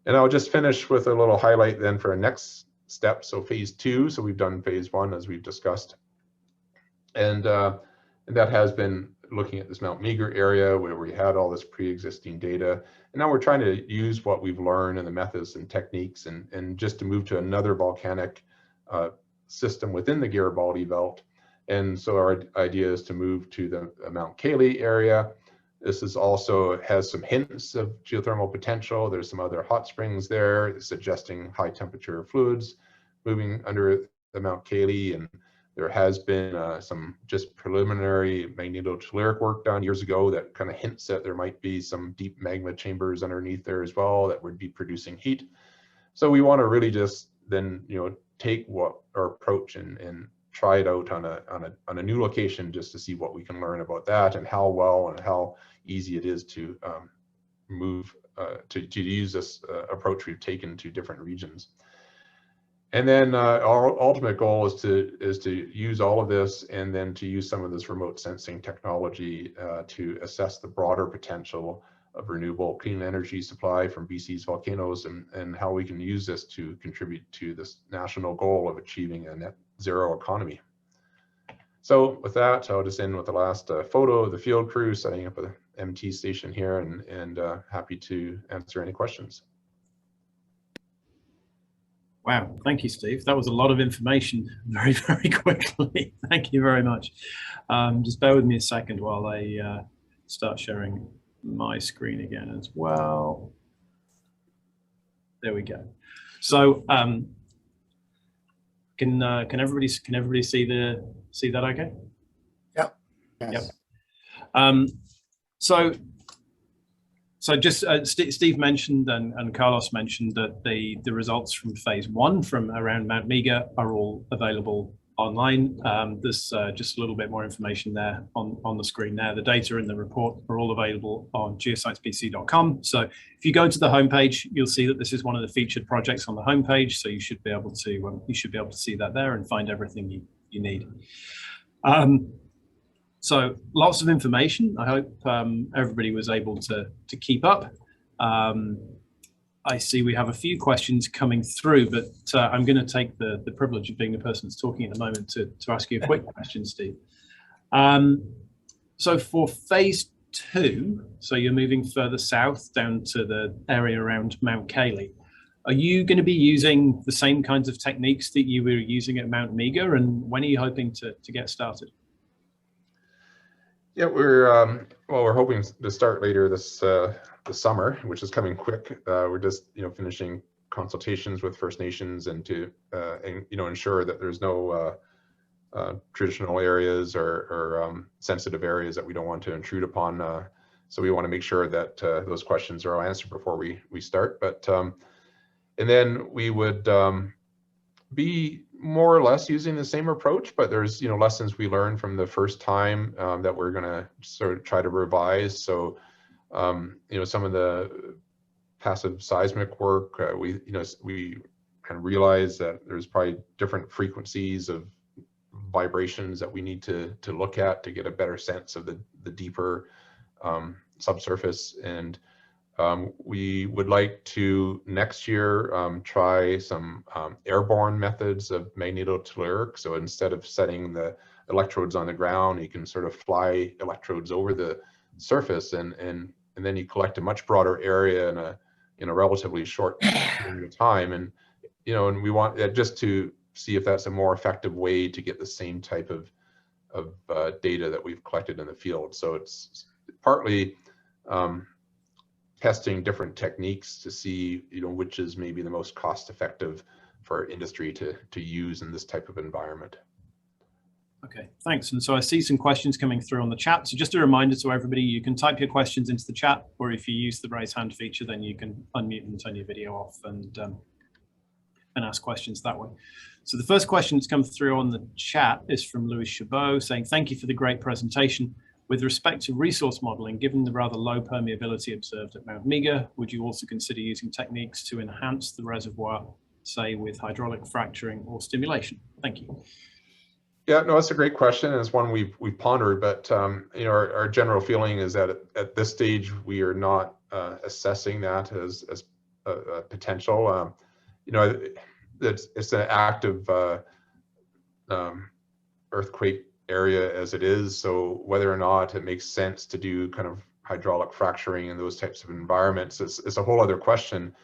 And I'll just finish with a little highlight then for our next step. So phase 2, so we've done phase 1 as we've discussed. And that has been looking at this Mount Meager area where we had all this pre-existing data. And now we're trying to use what we've learned and the methods and techniques and just to move to another volcanic system within the Garibaldi belt. And so our idea is to move to the Mount Cayley area. This is also has some hints of geothermal potential. There's some other hot springs there suggesting high temperature fluids moving under the Mount Cayley, and there has been some just preliminary magnetolyric work done years ago that kind of hints that there might be some deep magma chambers underneath there as well that would be producing heat. So we want to really just then take what our approach and try it out on a new location just to see what we can learn about that and how well and how easy it is to move to use this approach we've taken to different regions. And then our ultimate goal is to use all of this, and then to use some of this remote sensing technology to assess the broader potential of renewable clean energy supply from BC's volcanoes, and how we can use this to contribute to this national goal of achieving a net zero economy. So with that, I'll just end with the last photo of the field crew setting up a MT station here, and happy to answer any questions. Wow, thank you, Steve. That was a lot of information very, very quickly. Thank you very much. Just bear with me a second while I start sharing my screen again as well. There we go. So can everybody see that okay? Yep. Yes. Yep. So just Steve mentioned and Carlos mentioned that the results from phase 1 from around Mount Meager are all available online. There's just a little bit more information there on the screen there. The data in the report are all available on geosciencebc.com. So if you go to the homepage, you'll see that this is one of the featured projects on the homepage. So you should be able to see that there and find everything you need. So lots of information. I hope everybody was able to keep up. I see we have a few questions coming through, but I'm going to take the privilege of being the person that's talking at the moment to ask you a quick question, Steve. So for phase 2, so you're moving further south down to the area around Mount Cayley. Are you going to be using the same kinds of techniques that you were using at Mount Meager, and when are you hoping to get started? Yeah, we're hoping to start later this summer, which is coming quick. We're just finishing consultations with First Nations, and to ensure that there's no traditional areas or sensitive areas that we don't want to intrude upon. So we want to make sure that those questions are all answered before we start. But and then we would be more or less using the same approach, but there's lessons we learned from the first time that we're going to sort of try to revise. So some of the passive seismic work, we kind of realized that there's probably different frequencies of vibrations that we need to look at to get a better sense of the deeper subsurface. And we would like to next year try some airborne methods of magnetolyrics. So instead of setting the electrodes on the ground, you can sort of fly electrodes over the surface, and then you collect a much broader area in a relatively short period of time. And and we want just to see if that's a more effective way to get the same type of data that we've collected in the field. So it's partly testing different techniques to see which is maybe the most cost effective for industry to use in this type of environment. Okay, thanks. And so I see some questions coming through on the chat. So just a reminder to everybody, you can type your questions into the chat, or if you use the raise hand feature, then you can unmute and turn your video off and ask questions that way. So the first question that's come through on the chat is from Louis Chabot saying, thank you for the great presentation. With respect to resource modeling, given the rather low permeability observed at Mount Meager, would you also consider using techniques to enhance the reservoir, say with hydraulic fracturing or stimulation? Thank you. Yeah, no, that's a great question. It's one we've pondered, but our general feeling is that at this stage we are not assessing that as a potential. It's an active earthquake area as it is, so whether or not it makes sense to do kind of hydraulic fracturing in those types of environments is a whole other question.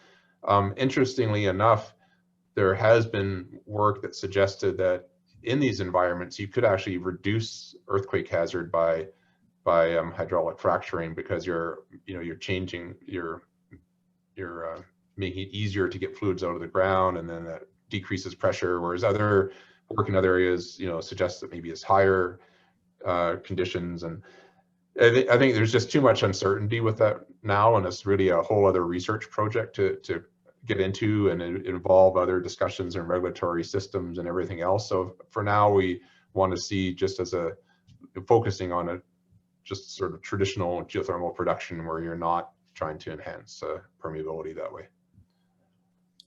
Interestingly enough, there has been work that suggested that in these environments you could actually reduce earthquake hazard by hydraulic fracturing, because you're changing you're making it easier to get fluids out of the ground, and then that decreases pressure, whereas other work in other areas suggests that maybe it's higher conditions. And I think there's just too much uncertainty with that now, and it's really a whole other research project to get into, and involve other discussions and regulatory systems and everything else. So for now, we want to see just as focusing on a just sort of traditional geothermal production where you're not trying to enhance permeability that way.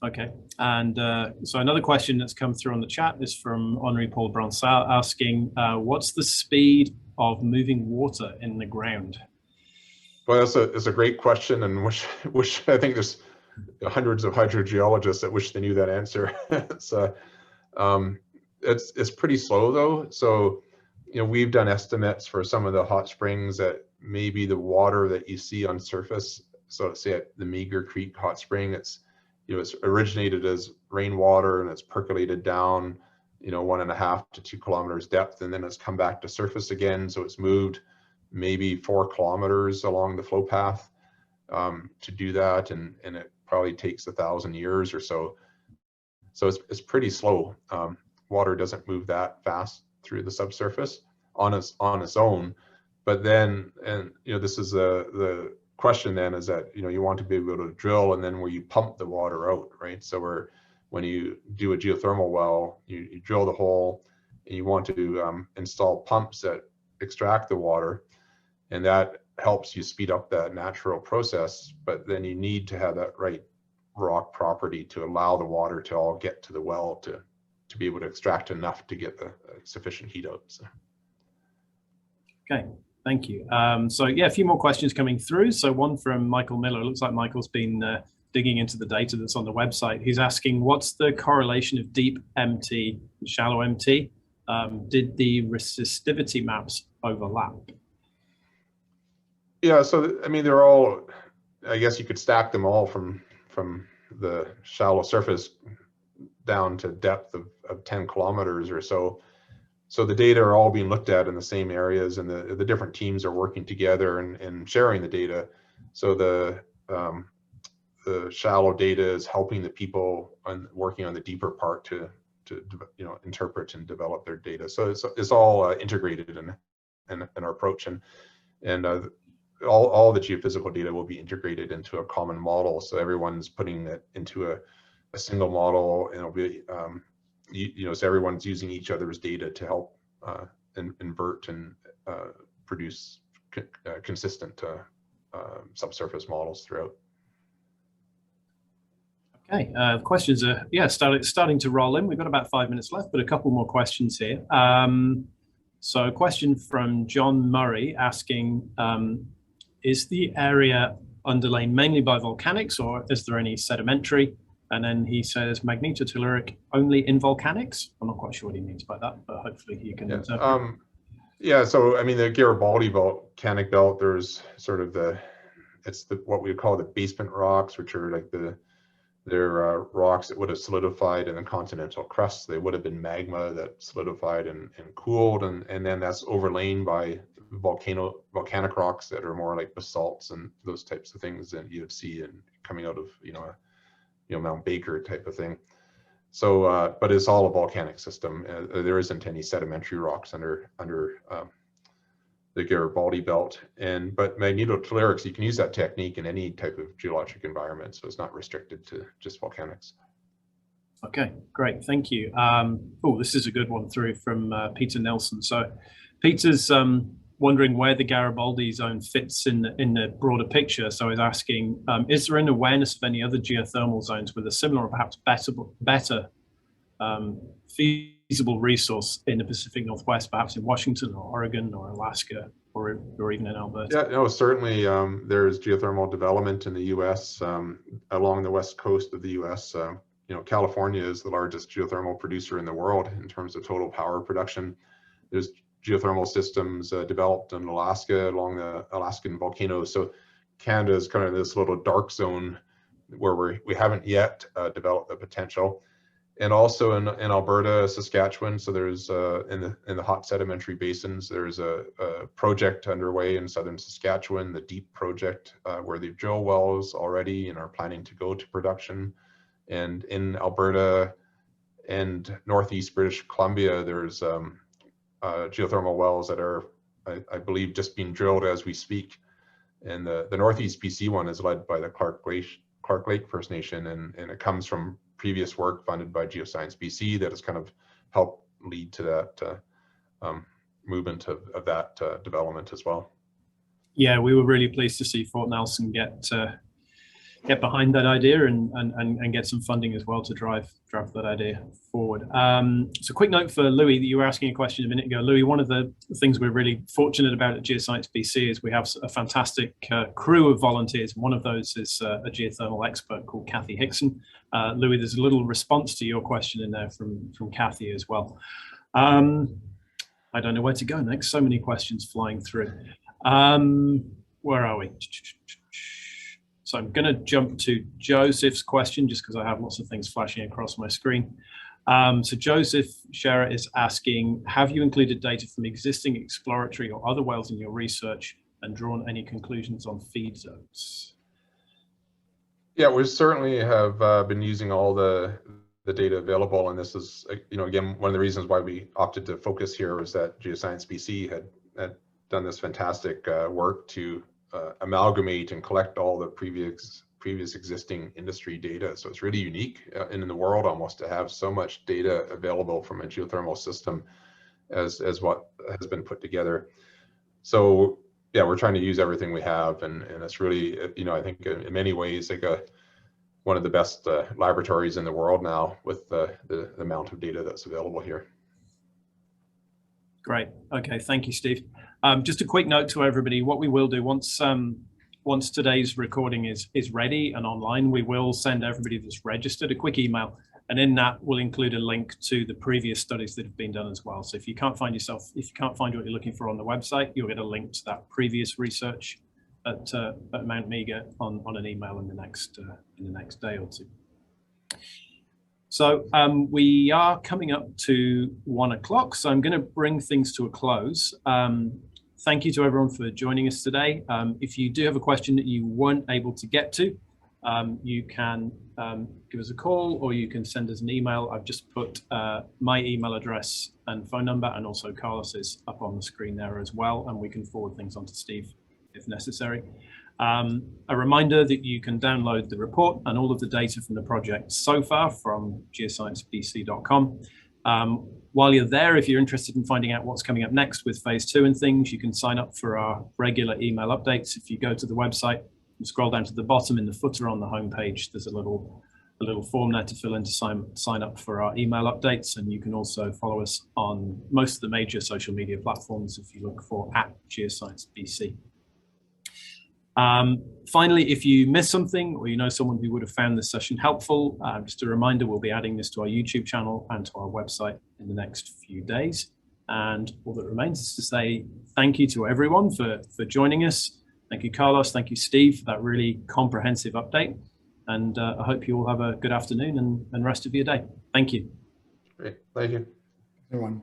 Okay, and so another question that's come through on the chat is from Henri Paul Bronsal asking, what's the speed of moving water in the ground? Well, it's a great question, and which I think there's hundreds of hydrogeologists that wish they knew that answer. It's pretty slow though. So, we've done estimates for some of the hot springs that maybe the water that you see on surface. So say at the Meager Creek hot spring, it's originated as rainwater and it's percolated down, 1.5 to 2 kilometers depth, and then it's come back to surface again. So it's moved maybe 4 kilometers along the flow path to do that, and it probably takes 1,000 years or so. So it's pretty slow. Water doesn't move that fast through the subsurface on its own. But then, and this is the question then, is that you want to be able to drill, and then where you pump the water out, right? So when you do a geothermal well, you drill the hole, and you want to install pumps that extract the water, and that helps you speed up that natural process. But then you need to have that right rock property to allow the water to all get to the well to be able to extract enough to get the sufficient heat out. So. Okay, thank you. So yeah, a few more questions coming through. So one from Michael Miller. It looks like Michael's been digging into the data that's on the website. He's asking, what's the correlation of deep MT and shallow MT? Did the resistivity maps overlap? Yeah, so I mean, they're all, I guess you could stack them all from the shallow surface down to depth of 10 kilometers or so. So the data are all being looked at in the same areas, and the different teams are working together and sharing the data. So the shallow data is helping the people working on the deeper part to interpret and develop their data. So it's all integrated in our approach, and all the geophysical data will be integrated into a common model. So everyone's putting it into a single model, and it'll be so everyone's using each other's data to help invert and produce consistent subsurface models throughout. Okay, questions are starting to roll in. We've got about 5 minutes left, but a couple more questions here. So a question from John Murray asking, is the area underlain mainly by volcanics, or is there any sedimentary? And then he says magnetotelluric only in volcanics. I'm not quite sure what he means by that, but hopefully he can interpret. Yeah, so I mean, the Garibaldi volcanic belt, there's sort of what we call the basement rocks, which are like they're rocks that would have solidified in the continental crust. They would have been magma that solidified and cooled, and then that's overlain by volcanic rocks that are more like basalts and those types of things that you'd see coming out of Mount Baker type of thing. So, but it's all a volcanic system. There isn't any sedimentary rocks under the Garibaldi belt. But magnetotellurics, you can use that technique in any type of geologic environment, so it's not restricted to just volcanics. Okay, great, thank you. Oh, this is a good one through from Peter Nelson. So Peter's wondering where the Garibaldi zone fits in the broader picture. So he's asking, is there an awareness of any other geothermal zones with a similar or perhaps better feasible resource in the Pacific Northwest, perhaps in Washington or Oregon or Alaska or even in Alberta? Yeah, no, certainly there's geothermal development in the US, along the west coast of the US. California is the largest geothermal producer in the world in terms of total power production. There's geothermal systems developed in Alaska along the Alaskan volcanoes. So Canada is kind of this little dark zone where we haven't yet developed the potential. And also in Alberta, Saskatchewan, so there's in the hot sedimentary basins, there's a project underway in southern Saskatchewan, the DEEP project, where they've drilled wells already and are planning to go to production. And in Alberta and northeast British Columbia, there's geothermal wells that are, I believe, just being drilled as we speak. And the northeast BC one is led by the Clark Lake First Nation, and it comes from previous work funded by Geoscience BC that has kind of helped lead to that movement of that development as well. Yeah, we were really pleased to see Fort Nelson get get behind that idea and get some funding as well to drive that idea forward. So quick note for Louis, that you were asking a question a minute ago. Louis, one of the things we're really fortunate about at Geoscience BC is we have a fantastic crew of volunteers. One of those is a geothermal expert called Kathy Hickson. Louis, there's a little response to your question in there from Kathy as well. I don't know where to go next. So many questions flying through. Where are we? So I'm going to jump to Joseph's question just because I have lots of things flashing across my screen. So Joseph Scherer is asking, have you included data from existing exploratory or other wells in your research and drawn any conclusions on feed zones? Yeah, we certainly have been using all the data available, and this is, again, one of the reasons why we opted to focus here was that Geoscience BC had done this fantastic work to amalgamate and collect all the previous existing industry data. So it's really unique in the world almost to have so much data available from a geothermal system as what has been put together. So yeah, we're trying to use everything we have, and it's really, I think in many ways like one of the best laboratories in the world now with the amount of data that's available here. Great. Okay, thank you, Steve. Just a quick note to everybody, what we will do once today's recording is ready and online, we will send everybody that's registered a quick email, and in that we'll include a link to the previous studies that have been done as well. So if you can't find what you're looking for on the website, you'll get a link to that previous research at Mount Mega on an email in the next day or two. So we are coming up to 1 o'clock, so I'm going to bring things to a close. Thank you to everyone for joining us today. If you do have a question that you weren't able to get to, you can give us a call or you can send us an email. I've just put my email address and phone number, and also Carlos's up on the screen there as well, and we can forward things on to Steve if necessary. A reminder that you can download the report and all of the data from the project so far from geosciencebc.com. While you're there, if you're interested in finding out what's coming up next with phase 2 and things, you can sign up for our regular email updates. If you go to the website and scroll down to the bottom in the footer on the homepage, there's a little form there to fill in to sign up for our email updates. And you can also follow us on most of the major social media platforms if you look for @GeoscienceBC. Finally, if you missed something or you know someone who would have found this session helpful, just a reminder, we'll be adding this to our YouTube channel and to our website in the next few days. And all that remains is to say thank you to everyone for joining us. Thank you, Carlos. Thank you, Steve, for that really comprehensive update. And I hope you all have a good afternoon and rest of your day. Thank you. Great. Thank you. Everyone.